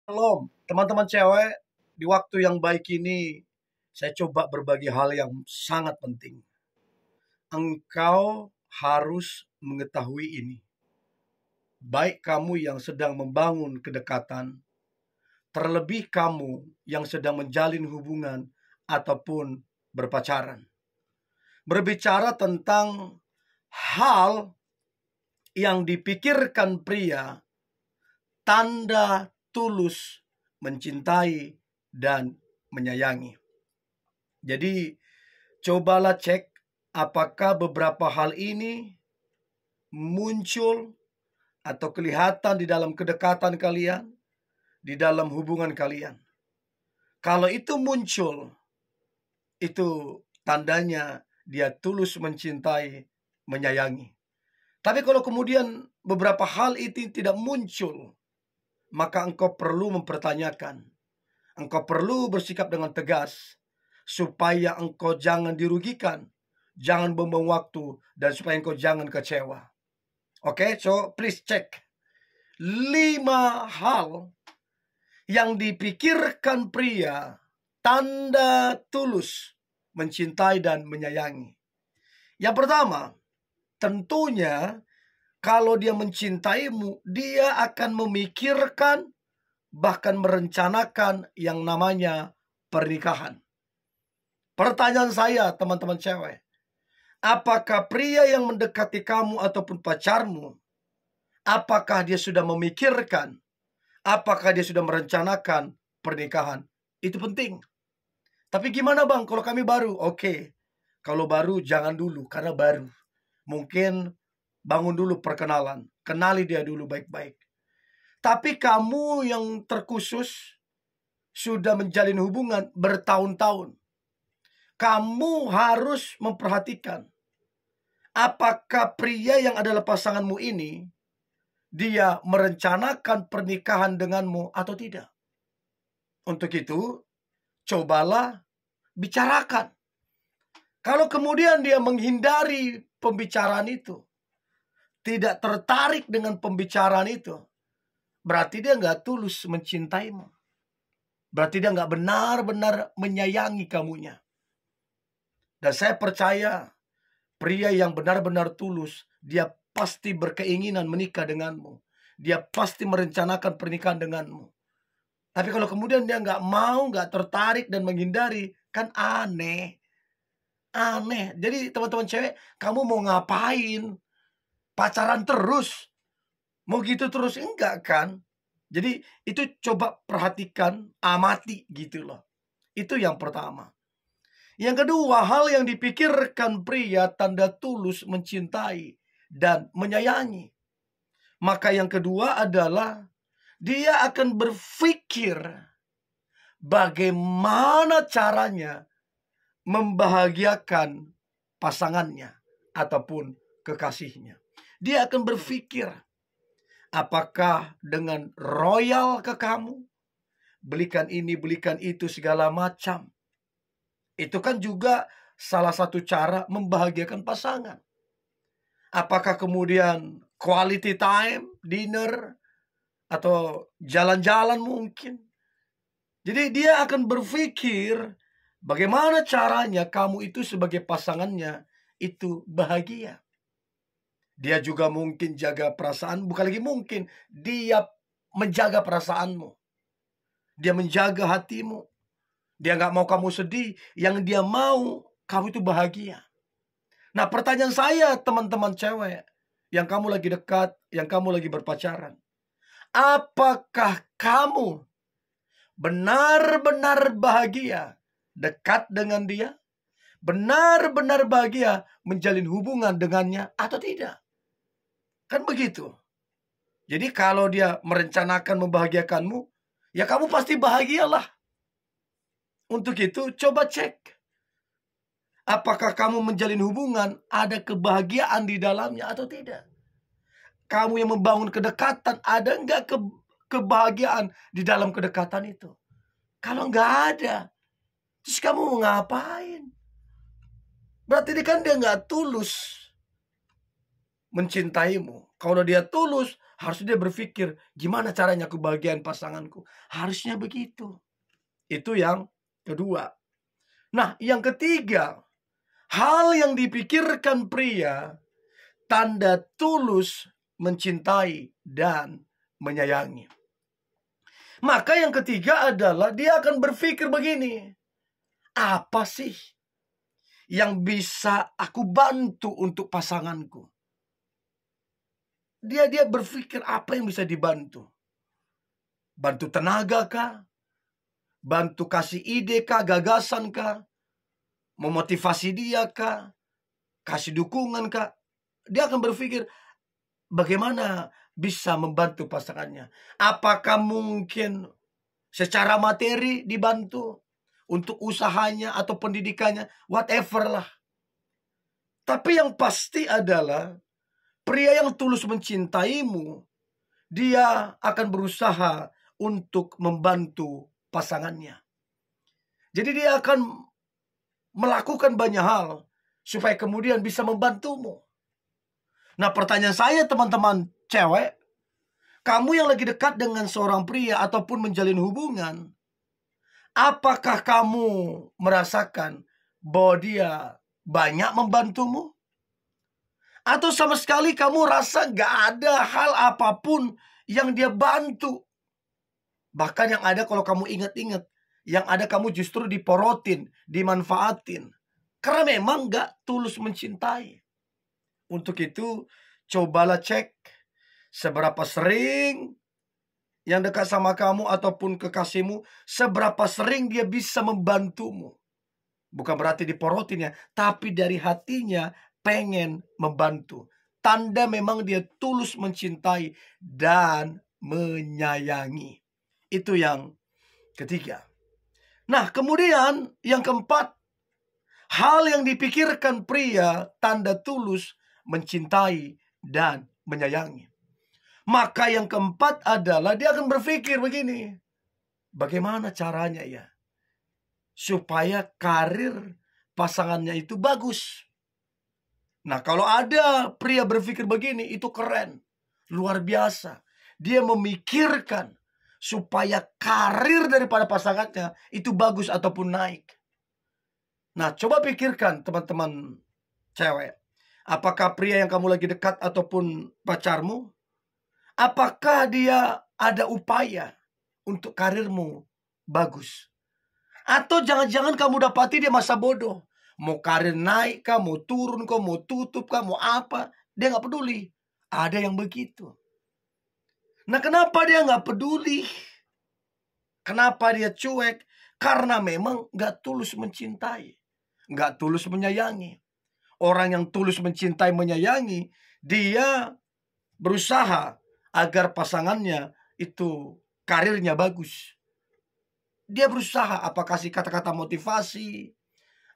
Shalom, teman-teman cewek. Di waktu yang baik ini, saya coba berbagi hal yang sangat penting. Engkau harus mengetahui ini. Baik kamu yang sedang membangun kedekatan, terlebih kamu yang sedang menjalin hubungan ataupun berpacaran. Berbicara tentang hal yang dipikirkan pria, tanda tulus mencintai dan menyayangi. Jadi, cobalah cek apakah beberapa hal ini muncul atau kelihatan di dalam kedekatan kalian, di dalam hubungan kalian. Kalau itu muncul, itu tandanya dia tulus mencintai, menyayangi. Tapi kalau kemudian beberapa hal itu tidak muncul, maka engkau perlu mempertanyakan. Engkau perlu bersikap dengan tegas supaya engkau jangan dirugikan, jangan buang waktu, dan supaya engkau jangan kecewa. Oke, so please check 5 hal yang dipikirkan pria, tanda tulus mencintai dan menyayangi. Yang pertama, tentunya kalau dia mencintaimu, dia akan memikirkan bahkan merencanakan yang namanya pernikahan. Pertanyaan saya, teman-teman cewek, apakah pria yang mendekati kamu ataupun pacarmu, apakah dia sudah memikirkan, apakah dia sudah merencanakan pernikahan? Itu penting. Tapi gimana bang, kalau kami baru? Oke, kalau baru jangan dulu, karena baru. Mungkin bangun dulu perkenalan, kenali dia dulu baik-baik. Tapi kamu yang terkhusus sudah menjalin hubungan bertahun-tahun, kamu harus memperhatikan apakah pria yang adalah pasanganmu ini dia merencanakan pernikahan denganmu atau tidak. Untuk itu, cobalah bicarakan. Kalau kemudian dia menghindari pembicaraan itu, tidak tertarik dengan pembicaraan itu, berarti dia nggak tulus mencintaimu. Berarti dia nggak benar-benar menyayangi kamunya. Dan saya percaya pria yang benar-benar tulus, dia pasti berkeinginan menikah denganmu. Dia pasti merencanakan pernikahan denganmu. Tapi kalau kemudian dia nggak mau, nggak tertarik dan menghindari, kan aneh. Aneh. Jadi teman-teman cewek, kamu mau ngapain? Pacaran terus? Mau gitu terus? Enggak kan? Jadi itu coba perhatikan, amati gitu loh. Itu yang pertama. Yang kedua, hal yang dipikirkan pria tanda tulus mencintai dan menyayangi. Maka yang kedua adalah dia akan berpikir bagaimana caranya membahagiakan pasangannya ataupun kekasihnya. Dia akan berpikir apakah dengan royal ke kamu, belikan ini, belikan itu, segala macam. Itu kan juga salah satu cara membahagiakan pasangan. Apakah kemudian quality time, dinner, atau jalan-jalan mungkin. Jadi dia akan berpikir bagaimana caranya kamu itu sebagai pasangannya itu bahagia. Dia juga mungkin jaga perasaan, bukan lagi mungkin, dia menjaga perasaanmu. Dia menjaga hatimu. Dia nggak mau kamu sedih, yang dia mau kamu itu bahagia. Nah, pertanyaan saya teman-teman cewek, yang kamu lagi dekat, yang kamu lagi berpacaran, apakah kamu benar-benar bahagia dekat dengan dia? Benar-benar bahagia menjalin hubungan dengannya atau tidak? Kan begitu. Jadi kalau dia merencanakan membahagiakanmu, ya kamu pasti bahagialah. Untuk itu coba cek. Apakah kamu menjalin hubungan ada kebahagiaan di dalamnya atau tidak? Kamu yang membangun kedekatan, ada nggak kebahagiaan di dalam kedekatan itu? Kalau nggak ada, terus kamu mau ngapain? Berarti dia kan dia nggak tulus mencintaimu. Kalau dia tulus, Harusnya dia berpikir, gimana caranya kebahagiaan pasanganku. Harusnya begitu. Itu yang kedua. Nah, yang ketiga, hal yang dipikirkan pria, tanda tulus mencintai dan menyayangi. Maka yang ketiga adalah dia akan berpikir begini, apa sih yang bisa aku bantu untuk pasanganku? Dia berpikir apa yang bisa dibantu? Bantu tenaga kah? Bantu kasih ide kah? Gagasan kah? Memotivasi dia kah? Kasih dukungan kah? Dia akan berpikir bagaimana bisa membantu pasangannya. Apakah mungkin secara materi dibantu untuk usahanya atau pendidikannya, whatever lah. Tapi yang pasti adalah pria yang tulus mencintaimu, dia akan berusaha untuk membantu pasangannya. Jadi dia akan melakukan banyak hal supaya kemudian bisa membantumu. Nah, pertanyaan saya teman-teman cewek, kamu yang lagi dekat dengan seorang pria ataupun menjalin hubungan, apakah kamu merasakan bahwa dia banyak membantumu? Atau sama sekali kamu rasa gak ada hal apapun yang dia bantu? Bahkan yang ada kalau kamu ingat-ingat, yang ada kamu justru diporotin, dimanfaatin. Karena memang gak tulus mencintai. Untuk itu, cobalah cek seberapa sering yang dekat sama kamu ataupun kekasihmu, seberapa sering dia bisa membantumu. Bukan berarti diporotin ya, tapi dari hatinya pengen membantu. Tanda memang dia tulus mencintai dan menyayangi. Itu yang ketiga. Nah, kemudian yang keempat, hal yang dipikirkan pria tanda tulus mencintai dan menyayangi. Maka yang keempat adalah dia akan berpikir begini, bagaimana caranya ya supaya karir pasangannya itu bagus. Nah, kalau ada pria berpikir begini, itu keren, luar biasa. Dia memikirkan supaya karir daripada pasangannya itu bagus ataupun naik. Nah, coba pikirkan teman-teman cewek, apakah pria yang kamu lagi dekat ataupun pacarmu, apakah dia ada upaya untuk karirmu bagus? Atau jangan-jangan kamu dapati dia masa bodoh. Mau karir naik kah, mau turun kah, mau tutup kah, mau apa, dia gak peduli. Ada yang begitu. Nah, kenapa dia gak peduli? Kenapa dia cuek? Karena memang gak tulus mencintai, gak tulus menyayangi. Orang yang tulus mencintai, menyayangi, dia berusaha agar pasangannya itu karirnya bagus. Dia berusaha, apa kasih kata-kata motivasi,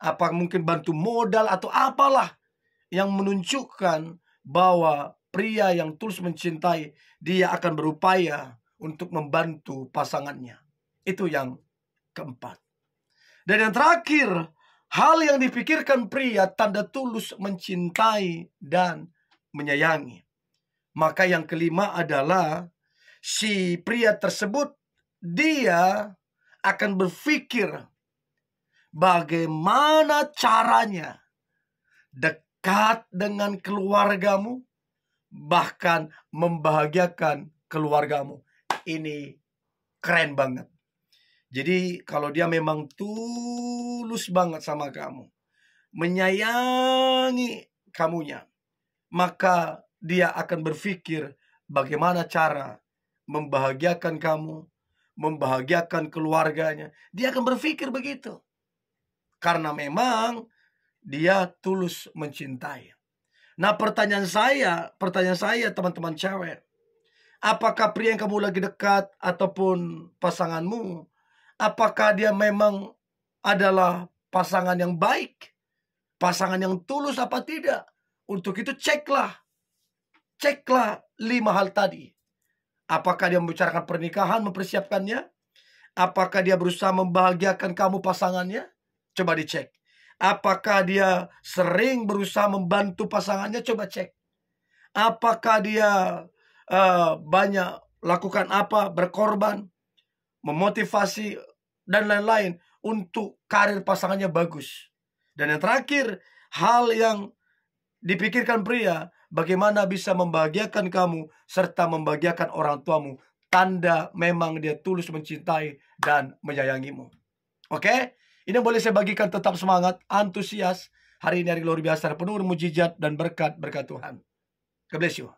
apa mungkin bantu modal atau apalah yang menunjukkan bahwa pria yang tulus mencintai, dia akan berupaya untuk membantu pasangannya. Itu yang keempat. Dan yang terakhir, hal yang dipikirkan pria tanda tulus mencintai dan menyayangi. Maka yang kelima adalah si pria tersebut, dia akan berpikir bagaimana caranya dekat dengan keluargamu, bahkan membahagiakan keluargamu. Ini keren banget. Jadi kalau dia memang tulus banget sama kamu, menyayangi kamunya, maka dia akan berpikir bagaimana cara membahagiakan kamu, membahagiakan keluarganya. Dia akan berpikir begitu. Karena memang dia tulus mencintai. Nah, pertanyaan saya teman-teman cewek, apakah pria yang kamu lagi dekat ataupun pasanganmu, apakah dia memang adalah pasangan yang baik, pasangan yang tulus apa tidak? Untuk itu ceklah 5 hal tadi. Apakah dia membicarakan pernikahan, mempersiapkannya? Apakah dia berusaha membahagiakan kamu pasangannya? Coba dicek. Apakah dia sering berusaha membantu pasangannya? Coba cek. Apakah dia banyak lakukan apa, berkorban, memotivasi, dan lain-lain untuk karir pasangannya bagus. Dan yang terakhir, hal yang dipikirkan pria, bagaimana bisa membahagiakan kamu serta membahagiakan orang tuamu. Tanda memang dia tulus mencintai dan menyayangimu. Oke? Ini boleh saya bagikan, tetap semangat, antusias. Hari ini hari luar biasa, penuh mujizat dan berkat Tuhan. God bless you.